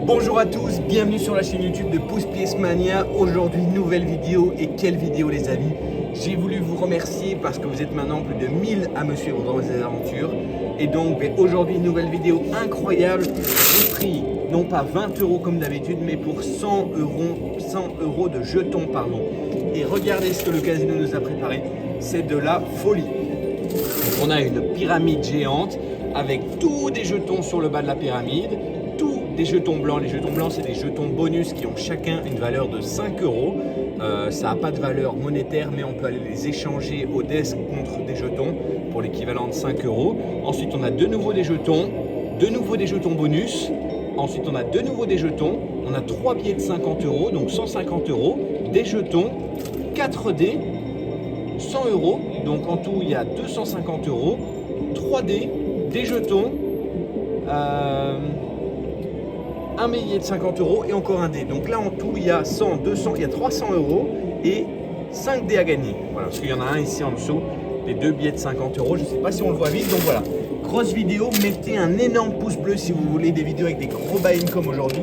Bonjour à tous, bienvenue sur la chaîne YouTube de Pouce Pièce Mania. Aujourd'hui, nouvelle vidéo. Et quelle vidéo les amis! J'ai voulu vous remercier parce que vous êtes maintenant plus de 1000 à me suivre dans mes aventures. Et donc aujourd'hui, nouvelle vidéo incroyable. J'ai pris non pas 20 € comme d'habitude, mais pour 100 euros de jetons, pardon. Et regardez ce que le casino nous a préparé, c'est de la folie. On a une pyramide géante avec tous des jetons sur le bas de la pyramide, tous des jetons blancs. Les jetons blancs, c'est des jetons bonus qui ont chacun une valeur de 5 €. Ça n'a pas de valeur monétaire, mais on peut aller les échanger au desk contre des jetons pour l'équivalent de 5 €. Ensuite, on a de nouveau des jetons bonus. Ensuite, on a de nouveau des jetons. On a 3 billets de 50 €, donc 150 €, des jetons, 4 dés, 100 €. Donc en tout, il y a 250 €, 3 dés, des jetons, un billet de 50 € et encore un dé. Donc là, en tout, il y a 100, 200, il y a 300 € et 5 dés à gagner. Voilà, parce qu'il y en a un ici en dessous, les 2 billets de 50 €. Je ne sais pas si on le voit vite. Donc voilà, grosse vidéo. Mettez un énorme pouce bleu si vous voulez des vidéos avec des gros buy-in comme aujourd'hui.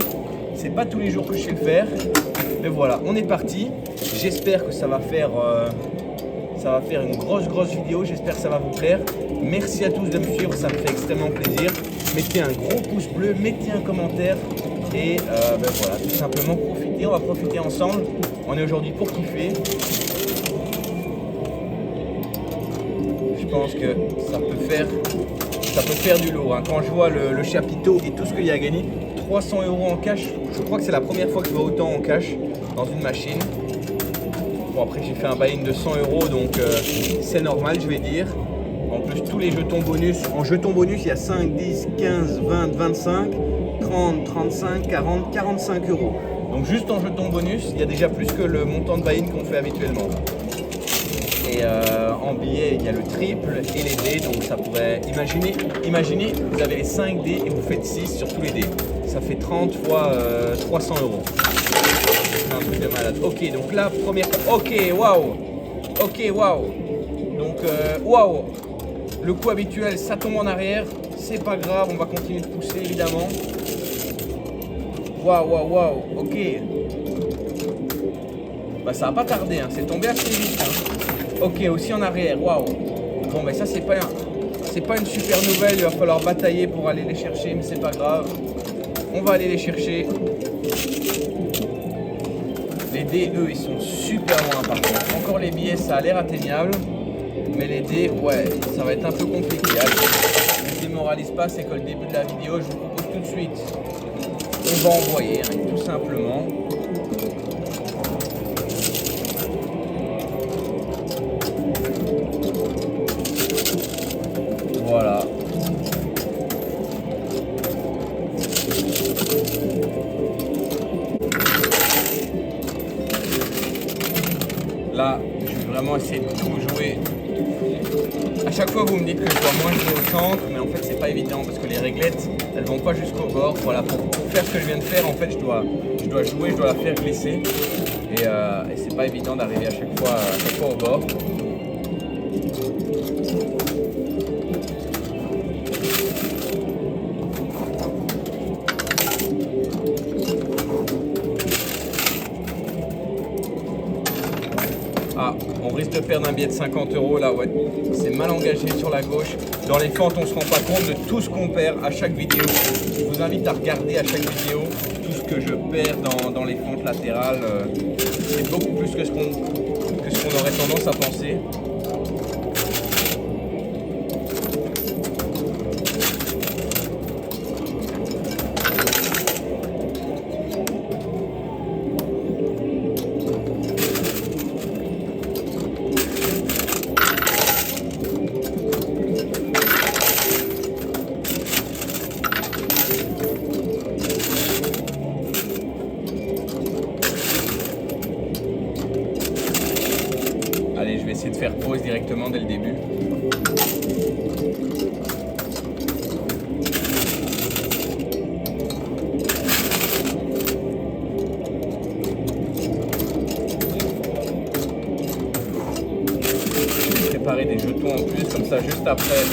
C'est pas tous les jours que je sais le faire. Mais voilà, on est parti. J'espère que ça va faire une grosse vidéo, j'espère que ça va vous plaire. Merci à tous de me suivre, ça me fait extrêmement plaisir. Mettez un gros pouce bleu, mettez un commentaire et voilà, tout simplement profitez, on va profiter ensemble. On est aujourd'hui pour kiffer. Je pense que ça peut faire du lourd, hein. Quand je vois le chapiteau et tout ce qu'il y a à gagner, 300 € en cash, je crois que c'est la première fois que je vois autant en cash dans une machine. Bon, après j'ai fait un buy-in de 100 €, donc c'est normal, je vais dire. En plus, tous les jetons bonus, en jetons bonus, il y a 5, 10, 15, 20, 25, 30, 35, 40, 45 €. Donc juste en jetons bonus, il y a déjà plus que le montant de buy-in qu'on fait habituellement. Et en billets, il y a le triple et les dés, donc ça pourrait... Imaginez, vous avez les 5 dés et vous faites 6 sur tous les dés. Ça fait 30 fois 300 €. C'est un truc de malade. Ok, donc là, première... Ok, waouh. Donc, waouh. Le coup habituel, ça tombe en arrière. C'est pas grave, on va continuer de pousser, évidemment. Waouh. Ok. Bah, ça va pas tarder, hein. C'est tombé assez vite, hein. Ok, aussi en arrière, waouh. Bon, mais ça, c'est pas une super nouvelle. Il va falloir batailler pour aller les chercher, mais c'est pas grave. On va aller les chercher. Les dés, eux, ils sont super loin par contre. Encore les billets, ça a l'air atteignable. Mais les dés, ouais, ça va être un peu compliqué. Allez, ne démoralise pas, c'est que le début de la vidéo, je vous propose tout de suite. On va envoyer, hein, tout simplement. Voilà. Là, je vais vraiment essayer de tout jouer. À chaque fois, vous me dites que je dois moins jouer au centre, mais en fait, c'est pas évident parce que les réglettes, elles vont pas jusqu'au bord. Voilà, pour faire ce que je viens de faire, en fait, je dois jouer, je dois la faire glisser. Et c'est pas évident d'arriver à chaque fois au bord. Ah, on risque de perdre un billet de 50 € là, ouais. C'est mal engagé sur la gauche. Dans les fentes, on ne se rend pas compte de tout ce qu'on perd à chaque vidéo. Je vous invite à regarder à chaque vidéo tout ce que je perds dans les fentes latérales. C'est beaucoup plus que ce qu'on aurait tendance à penser. Allez, je vais essayer de faire pause directement dès le début. Préparer des jetons en plus, comme ça juste après.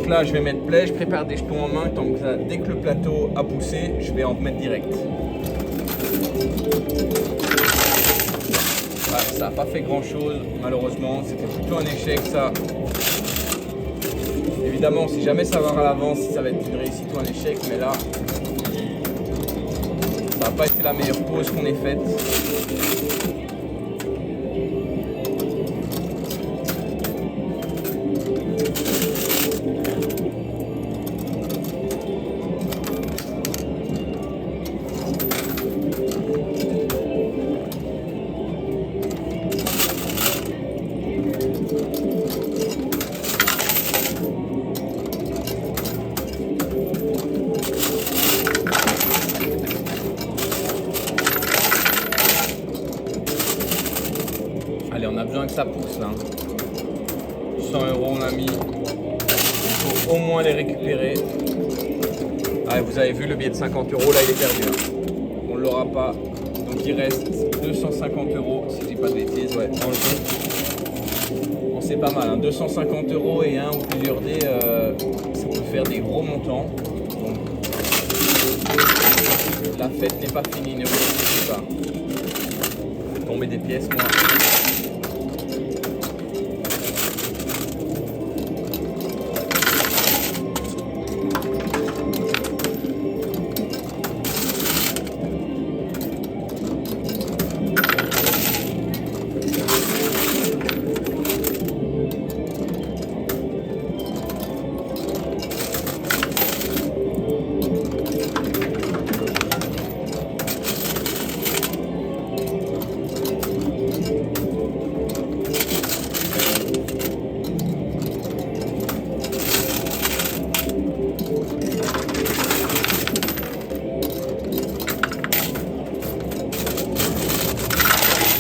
Donc là, je vais mettre play, je prépare des jetons en main. Tant que ça, dès que le plateau a poussé, je vais en mettre direct. Voilà, ça n'a pas fait grand chose, malheureusement. C'était plutôt un échec, ça. Évidemment, si jamais ça va à l'avance, ça va être une réussite ou un échec. Mais là, ça n'a pas été la meilleure pause qu'on ait faite. Allez, on a besoin que ça pousse là. 100 € on a mis. Il faut au moins les récupérer. Ah, vous avez vu le billet de 50 € là il est perdu. On ne l'aura pas. Donc il reste 250 € si je dis pas de bêtises. Ouais, enlevé. Bon, c'est pas mal. Hein. 250 € et un ou plusieurs dés, ça peut faire des gros montants. Donc, la fête n'est pas finie, ne vous inquiétez pas. Je vais tomber des pièces moi.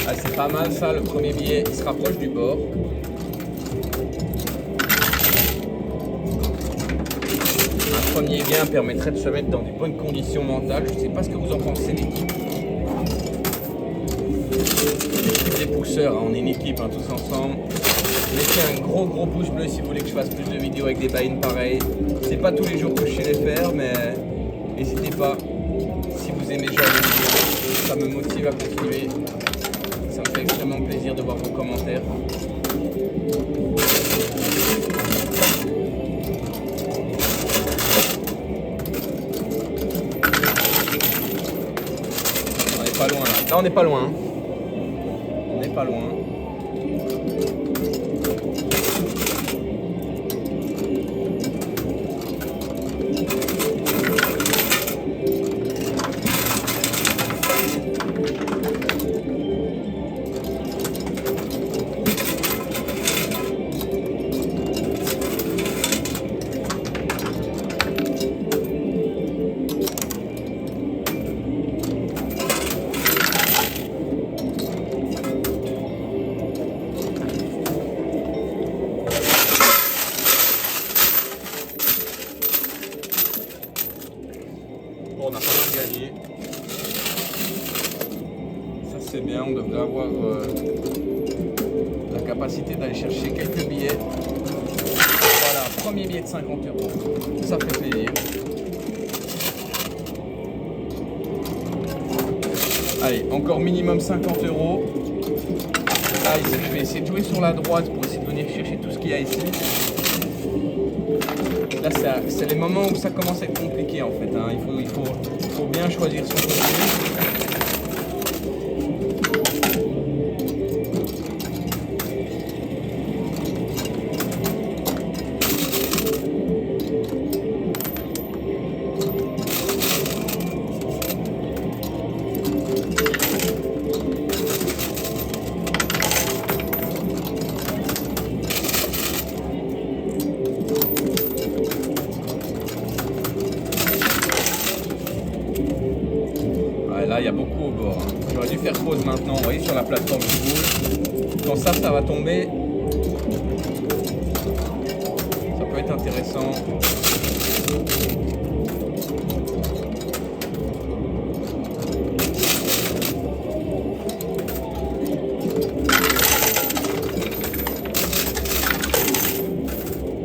Ah, c'est pas mal ça, le premier billet, il se rapproche du bord. Un premier bien permettrait de se mettre dans des bonnes conditions mentales. Je ne sais pas ce que vous en pensez, l'équipe. L'équipe des pousseurs, hein, on est une équipe hein, tous ensemble. Mettez un gros pouce bleu si vous voulez que je fasse plus de vidéos avec des buy-in pareils. C'est pas tous les jours que je sais les faire, mais n'hésitez pas. Si vous aimez ce genre de vidéos, ça me motive à continuer. Ça me fait extrêmement plaisir de voir vos commentaires. On n'est pas loin là. Là on n'est pas loin. Hein. On n'est pas loin. Bon, on a pas mal gagné. Ça c'est bien, on devrait avoir la capacité d'aller chercher quelques billets. Voilà, premier billet de 50 €. Ça fait plaisir. Allez, encore minimum 50 €. Là, je vais essayer de jouer sur la droite pour essayer de venir chercher tout ce qu'il y a ici. Là, c'est les moments où ça commence à être compliqué en fait. Hein. Il faut bien choisir son côté. Là, il y a beaucoup au bord. Hein. J'aurais dû faire pause maintenant. Vous voyez, sur la plateforme qui bouge. Quand ça va tomber, ça peut être intéressant.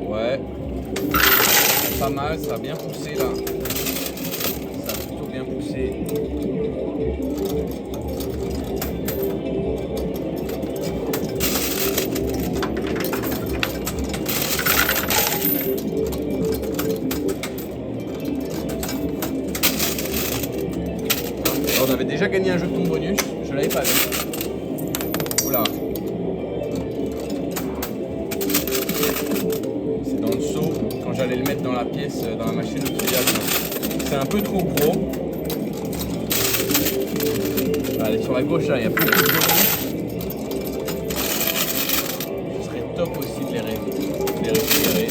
Ouais. mal, ça a bien poussé là. Ça a plutôt bien poussé. Alors, on avait déjà gagné un jeton bonus, je l'avais pas vu. Oula. C'est dans le seau, quand j'allais le mettre dans la pièce, dans la machine pliable. C'est un peu trop gros. Allez, sur la gauche là, il y a plus de violons. Ce serait top aussi de les récupérer.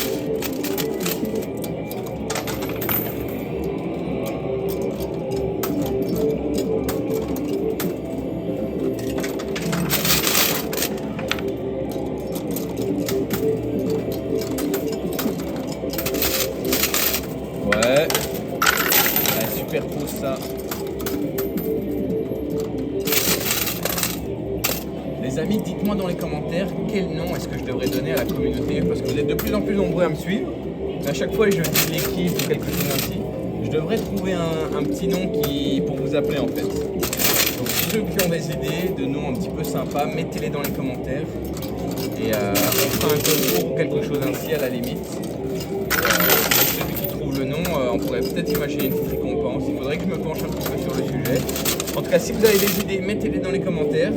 Ouais, superpose ça. Les amis, dites-moi dans les commentaires quel nom est-ce que je devrais donner à la communauté, parce que vous êtes de plus en plus nombreux à me suivre. À chaque fois, je dis l'équipe ou quelque chose ainsi. Je devrais trouver un petit nom pour vous appeler en fait. Donc ceux qui ont des idées de noms un petit peu sympas, mettez-les dans les commentaires. Et on fera un concours ou quelque chose ainsi à la limite. Celui qui trouve le nom, on pourrait peut-être imaginer une petite récompense. Il faudrait que je me penche un petit peu sur le sujet. En tout cas, si vous avez des idées, mettez-les dans les commentaires.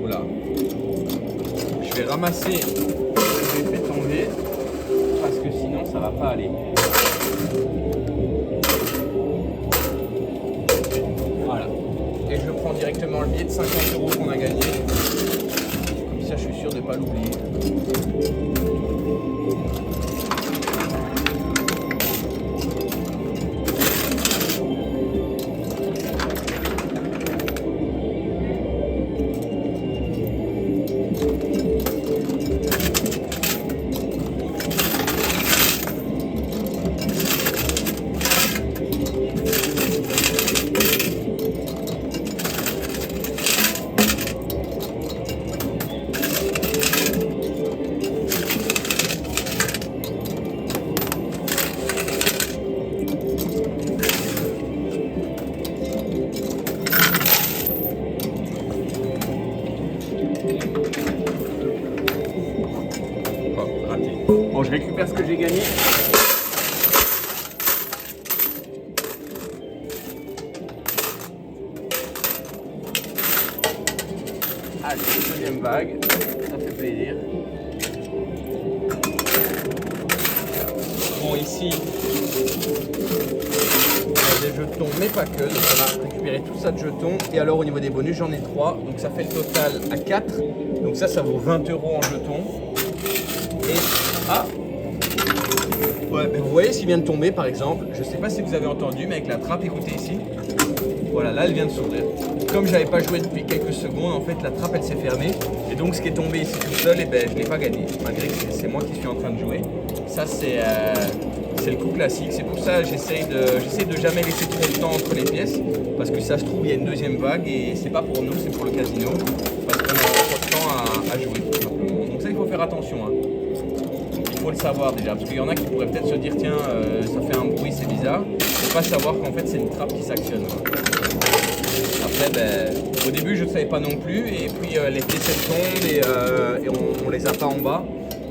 Voilà. Je vais ramasser ce que j'ai fait tomber parce que sinon ça va pas aller. Voilà. Et je prends directement le billet de 50 € qu'on a gagné. Comme ça je suis sûr de ne pas l'oublier. Bon, je récupère ce que j'ai gagné. Allez, deuxième vague, ça fait plaisir. Bon, ici, il y a des jetons, mais pas que. Donc, on va récupérer tout ça de jetons. Et alors, au niveau des bonus, j'en ai 3. Donc, ça fait le total à 4. Donc, ça vaut 20 € en jetons. Et ah, ouais, vous voyez ce qui vient de tomber par exemple. Je sais pas si vous avez entendu, mais avec la trappe, écoutez ici. Voilà, là elle vient de s'ouvrir. Comme j'avais pas joué depuis quelques secondes, en fait la trappe elle s'est fermée. Et donc ce qui est tombé ici tout seul, et ben je l'ai pas gagné. Malgré que c'est moi qui suis en train de jouer. Ça c'est le coup classique. C'est pour ça que j'essaie de jamais laisser trop de temps entre les pièces. Parce que ça se trouve il y a une deuxième vague et c'est pas pour nous, c'est pour le casino. Parce qu'on a pas de temps à jouer tout simplement. Donc ça il faut faire attention. Hein. Il faut le savoir déjà, parce qu'il y en a qui pourraient peut-être se dire tiens ça fait un bruit, c'est bizarre. Il faut pas savoir qu'en fait c'est une trappe qui s'actionne. Après au début je ne savais pas non plus et puis les pièces elles tombent et on les a pas en bas.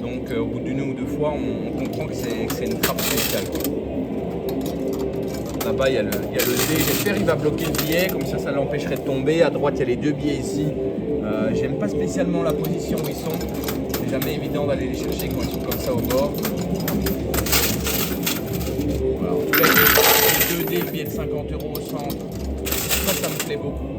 Donc au bout d'une ou deux fois on comprend que c'est une trappe spéciale. Là-bas il y a le dé, j'espère qu'il va bloquer le billet, comme ça l'empêcherait de tomber. À droite il y a les deux billets ici. J'aime pas spécialement la position où ils sont. C'est jamais évident d'aller les chercher quand ils sont comme ça au bord. Voilà, en tout cas, les 2D, le billet de 50 € au centre, ça me plaît beaucoup.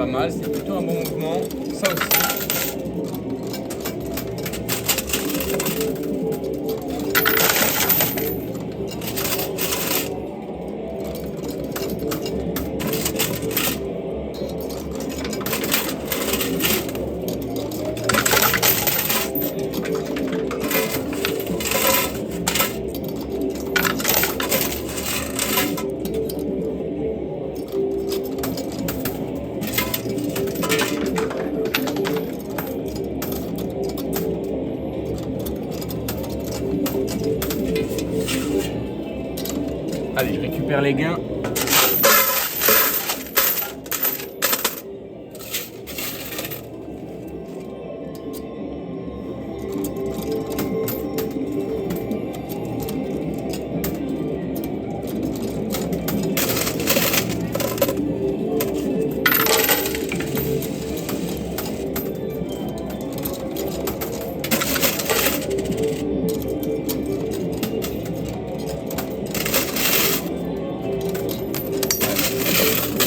pas mal, c'est plutôt un bon mouvement. Ça aussi. Allez, je récupère les gains.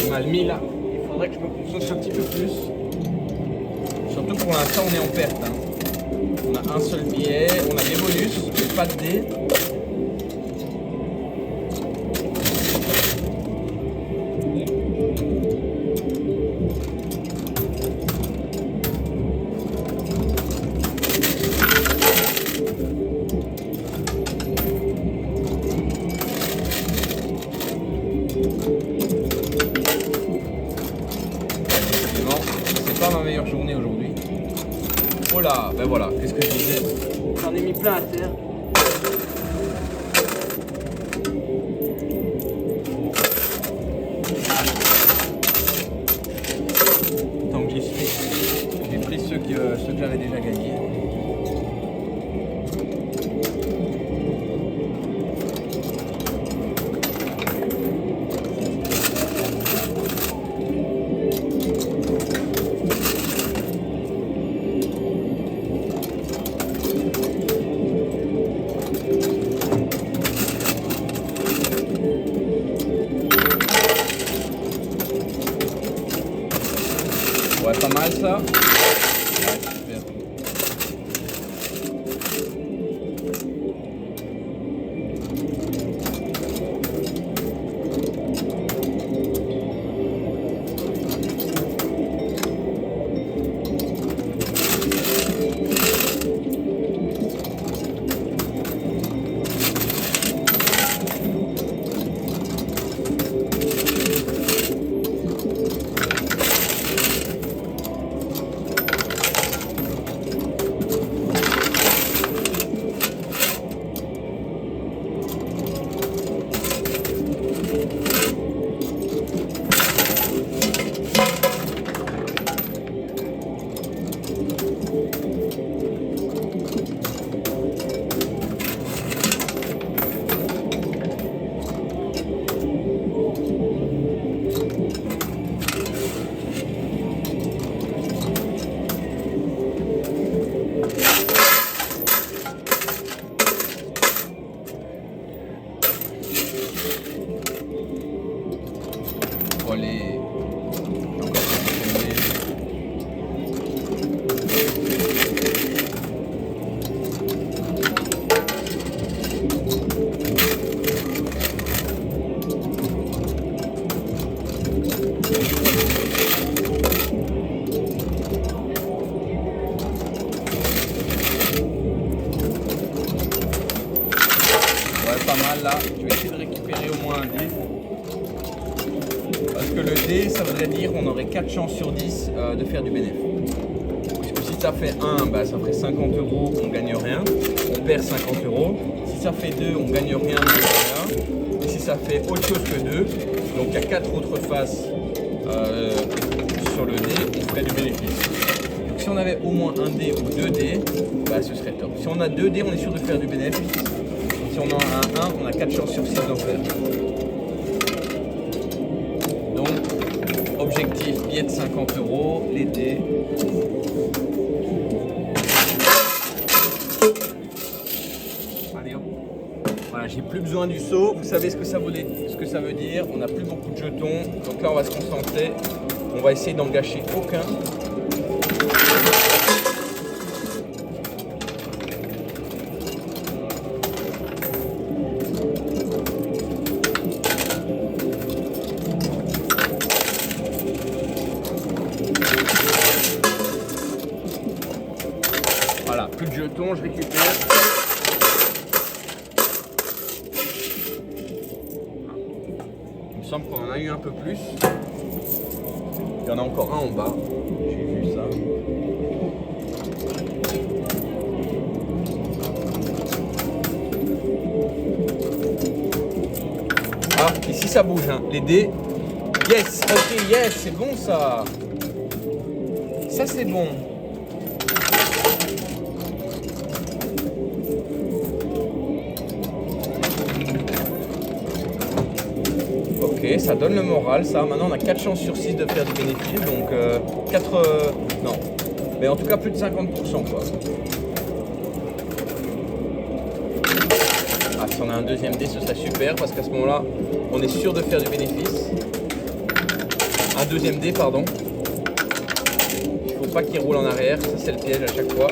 Mal mis là, il faudrait que je me concentre un petit peu plus. Surtout pour l'instant on est en perte. Hein. On a un seul billet, on a des bonus, mais pas de dés. C'est pas ma meilleure journée aujourd'hui. Oh là, ben voilà, qu'est-ce que je disais? J'en ai mis plein à terre. Tant que j'y suis, j'ai pris ceux que j'avais déjà gagnés. Ouais, pas mal ça. Ouais, super. Allez. Encore ouais, pas mal là. Je vais essayer de récupérer au moins un dé. Parce que le dé, ça voudrait dire qu'on aurait 4 chances sur 10 de faire du bénéfice. Puisque si ça fait 1, bah, ça ferait 50 €, on gagne rien. On perd 50 €. Si ça fait 2, on gagne rien, on gagne rien. Et si ça fait autre chose que 2, donc il y a 4 autres faces sur le dé, on ferait du bénéfice. Donc si on avait au moins un dé ou 2 dés, bah, ce serait top. Si on a 2 dés, on est sûr de faire du bénéfice. Si on en a un 1, on a 4 chances sur 6 d'en faire. Donc, objectif, billet de 50 €, les dés. Allez hop. Voilà, j'ai plus besoin du saut. Vous savez ce que ça veut dire. On n'a plus beaucoup de jetons. Donc là, on va se concentrer. On va essayer d'en gâcher aucun. Voilà, plus de jetons, je récupère. Il me semble qu'on en a eu un peu plus. Il y en a encore un en bas. J'ai vu ça. Ah, ici ça bouge, hein. Les dés. Yes, ok, yes, c'est bon ça. Ça c'est bon. Ok, ça donne le moral, ça. Maintenant, on a 4 chances sur 6 de faire du bénéfice, donc 4... non, mais en tout cas plus de 50%, quoi. Ah, si on a un deuxième dé, ce serait super, parce qu'à ce moment-là, on est sûr de faire du bénéfice. Un deuxième dé, pardon. Il ne faut pas qu'il roule en arrière, ça c'est le piège à chaque fois.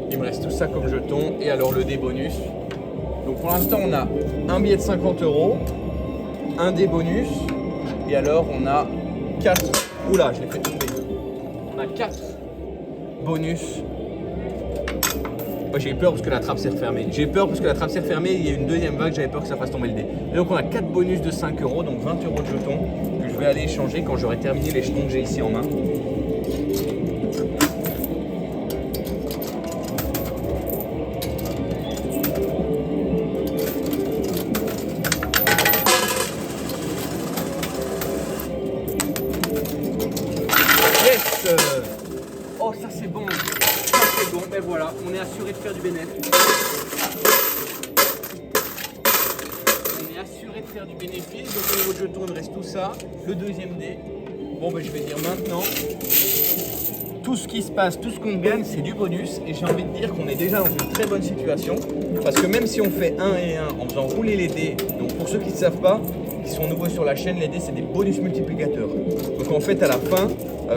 Il me reste tout ça comme jeton et alors le dé bonus. Donc pour l'instant on a un billet de 50 €, un dé bonus et alors on a 4. Oula, je l'ai fait tomber. On a 4 bonus. Moi j'ai eu peur parce que la trappe s'est refermée. J'ai eu peur parce que la trappe s'est refermée, il y a une deuxième vague, j'avais peur que ça fasse tomber le dé. Et donc on a 4 bonus de 5 €, donc 20 € de jetons que je vais aller échanger quand j'aurai terminé les jetons que j'ai ici en main. Oh, ça c'est bon, ben voilà, on est assuré de faire du bénéfice. On est assuré de faire du bénéfice, donc au niveau de jeton, il me reste tout ça, le deuxième dé. Bon, ben je vais dire maintenant, tout ce qui se passe, tout ce qu'on gagne, c'est du bonus. Et j'ai envie de dire qu'on est déjà dans une très bonne situation, parce que même si on fait 1 et 1 en faisant rouler les dés, donc pour ceux qui ne savent pas, qui sont nouveaux sur la chaîne, les dés c'est des bonus multiplicateurs. Donc en fait à la fin,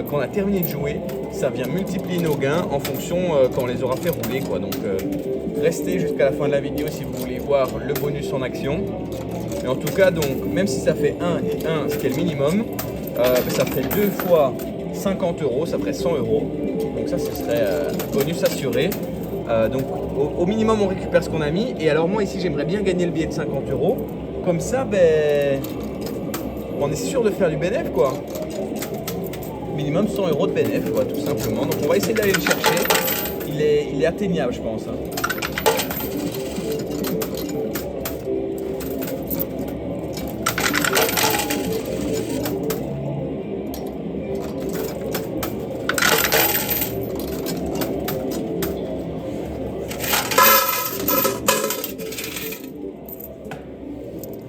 quand on a terminé de jouer, ça vient multiplier nos gains en fonction quand on les aura fait rouler, quoi. Donc restez jusqu'à la fin de la vidéo si vous voulez voir le bonus en action. Mais en tout cas, donc même si ça fait 1 et 1, ce qui est le minimum, ça ferait 2 fois 50 €, ça ferait 100 €. Donc ça, ce serait bonus assuré. Donc au minimum, on récupère ce qu'on a mis. Et alors moi ici, j'aimerais bien gagner le billet de 50 €. Comme ça, ben, on est sûr de faire du bénéfice, quoi. Minimum 100 € de bénéfice, quoi, tout simplement. Donc on va essayer d'aller le chercher. Il est atteignable, je pense, hein.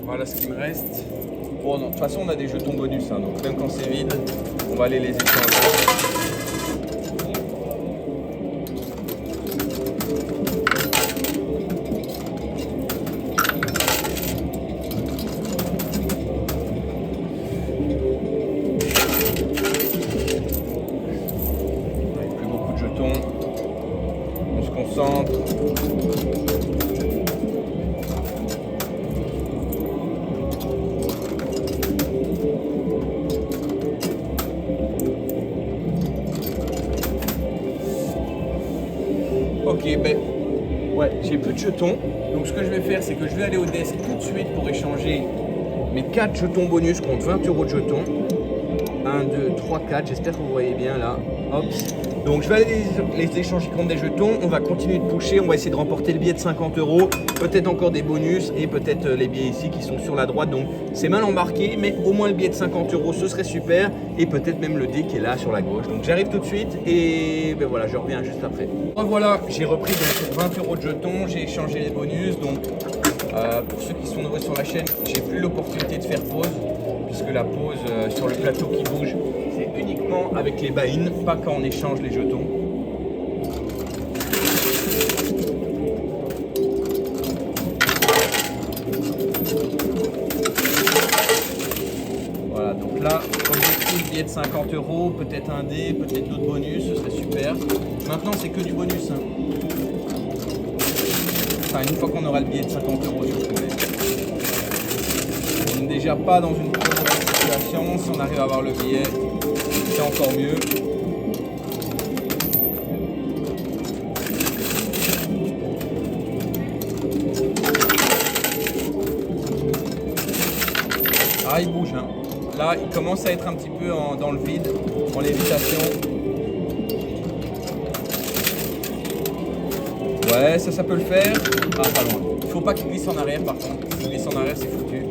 Voilà ce qu'il me reste. Bon, non, de toute façon, on a des jetons bonus, hein, donc même quand c'est vide, on va aller les échanger. Avec plus beaucoup de jetons, on se concentre. Ok, ben ouais, j'ai plus de jetons. Donc ce que je vais faire, c'est que je vais aller au desk tout de suite pour échanger mes 4 jetons bonus contre 20 € de jetons. 1, 2, 3, 4, j'espère que vous voyez bien là. Hop. Donc je vais aller les échanger contre des jetons. On va continuer de pusher, on va essayer de remporter le billet de 50 €, peut-être encore des bonus et peut-être les billets ici qui sont sur la droite. Donc c'est mal embarqué, mais au moins le billet de 50 € ce serait super. Et peut-être même le dé qui est là sur la gauche. Donc j'arrive tout de suite et ben voilà, je reviens juste après. Voilà, j'ai repris donc 20 € de jetons, j'ai échangé les bonus. Donc pour ceux qui sont nouveaux sur la chaîne, j'ai plus l'opportunité de faire pause, puisque la pause sur le plateau qui bouge, c'est uniquement avec les buy-in, pas quand on échange les jetons. billet de 50 €, peut-être un dé, peut-être d'autres bonus, ce serait super. Maintenant, c'est que du bonus. Hein. Enfin, une fois qu'on aura le billet de 50 € surtout. On n'est déjà pas dans une très mauvaise situation. Si on arrive à avoir le billet, c'est encore mieux. Ah, il bouge. Hein. Là, il commence à être un petit peu dans le vide, en lévitation. Ouais, ça peut le faire. Ah, pas loin. Il faut pas qu'il glisse en arrière par contre. S'il glisse en arrière, c'est foutu.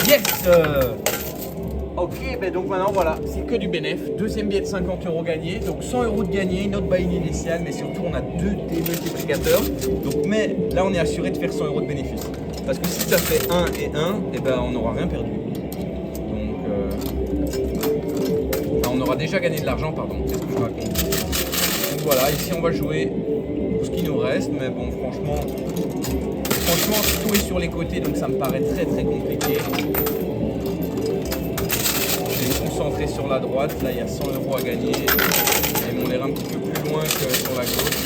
Yes! Ok, ben donc maintenant voilà, c'est que du bénéf. Deuxième billet de 50 € gagné, donc 100 € de gagné, notre buy-in initial, mais surtout on a 2 des multiplicateurs. Donc, mais là on est assuré de faire 100 € de bénéfice. Parce que si ça fait 1 et 1, et ben on n'aura rien perdu. Donc, enfin, on aura déjà gagné de l'argent, pardon. Qu'est-ce que je raconte? Donc voilà, ici on va jouer ce qui nous reste, mais bon, franchement, tout est sur les côtés, donc ça me paraît très compliqué. Concentré sur la droite, là il y a 100 € à gagner, ils m'ont l'air un petit peu plus loin que sur la gauche.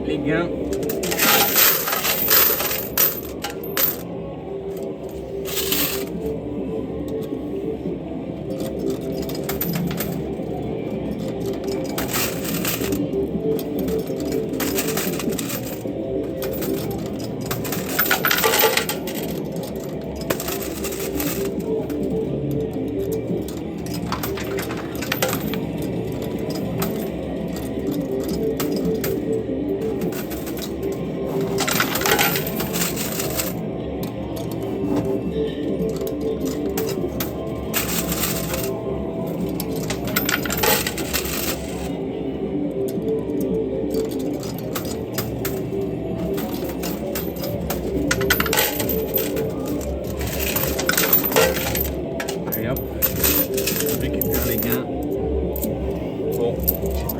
Les gains.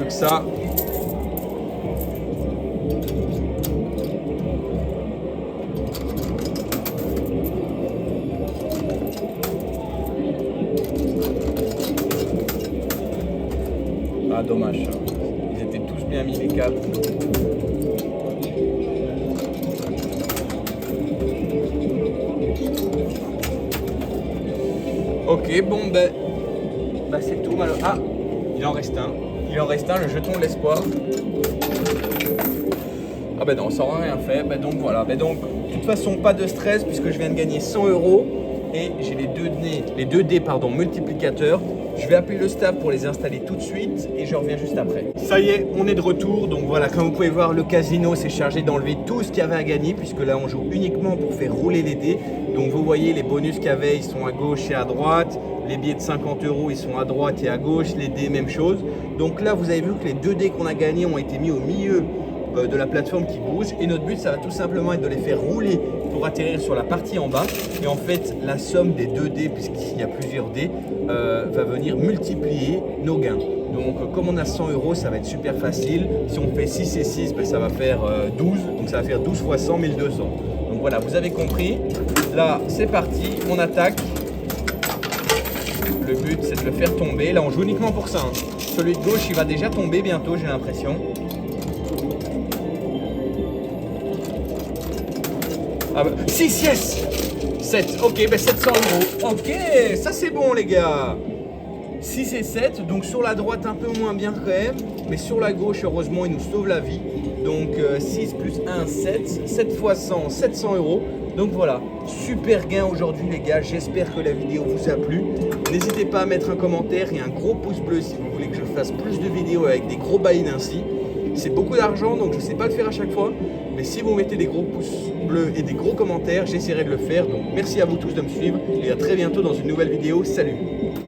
Ça. Ah dommage, ils étaient tous bien mis les câbles. Ok, bon ben c'est tout malheureux. Ah, il en reste un. Il en reste un, le jeton de l'espoir. Ah ben non, ça n'aura rien fait. Ben donc voilà. Ben donc, de toute façon, pas de stress puisque je viens de gagner 100 € et j'ai les deux dés multiplicateurs. Je vais appeler le staff pour les installer tout de suite et je reviens juste après. Ça y est, on est de retour. Donc voilà, comme vous pouvez voir, le casino s'est chargé d'enlever tout ce qu'il y avait à gagner puisque là, on joue uniquement pour faire rouler les dés. Donc vous voyez, les bonus qu'il y avait, ils sont à gauche et à droite. Les billets de 50 €, ils sont à droite et à gauche. Les dés, même chose. Donc là, vous avez vu que les 2 dés qu'on a gagnés ont été mis au milieu de la plateforme qui bouge. Et notre but, ça va tout simplement être de les faire rouler pour atterrir sur la partie en bas. Et en fait, la somme des 2 dés, puisqu'il y a plusieurs dés, va venir multiplier nos gains. Donc comme on a 100 €, ça va être super facile. Si on fait 6 et 6, ben, ça va faire 12. Donc ça va faire 12 fois 100, 1200. Donc voilà, vous avez compris. Là, c'est parti, on attaque. Le but, c'est de le faire tomber. Là, on joue uniquement pour ça. Hein. Celui de gauche, il va déjà tomber bientôt, j'ai l'impression. Ah bah, 6, yes. 7, ok, bah 700 euros. Ok, ça c'est bon les gars. 6 et 7, donc sur la droite un peu moins bien quand même, mais sur la gauche heureusement il nous sauve la vie. Donc 6 plus 1, 7, 7 fois 100, 700 euros. Donc voilà, super gain aujourd'hui les gars, j'espère que la vidéo vous a plu. N'hésitez pas à mettre un commentaire et un gros pouce bleu si vous voulez que je fasse plus de vidéos avec des gros buy-in ainsi. C'est beaucoup d'argent donc je ne sais pas le faire à chaque fois, mais si vous mettez des gros pouces bleus et des gros commentaires, j'essaierai de le faire. Donc merci à vous tous de me suivre et à très bientôt dans une nouvelle vidéo. Salut!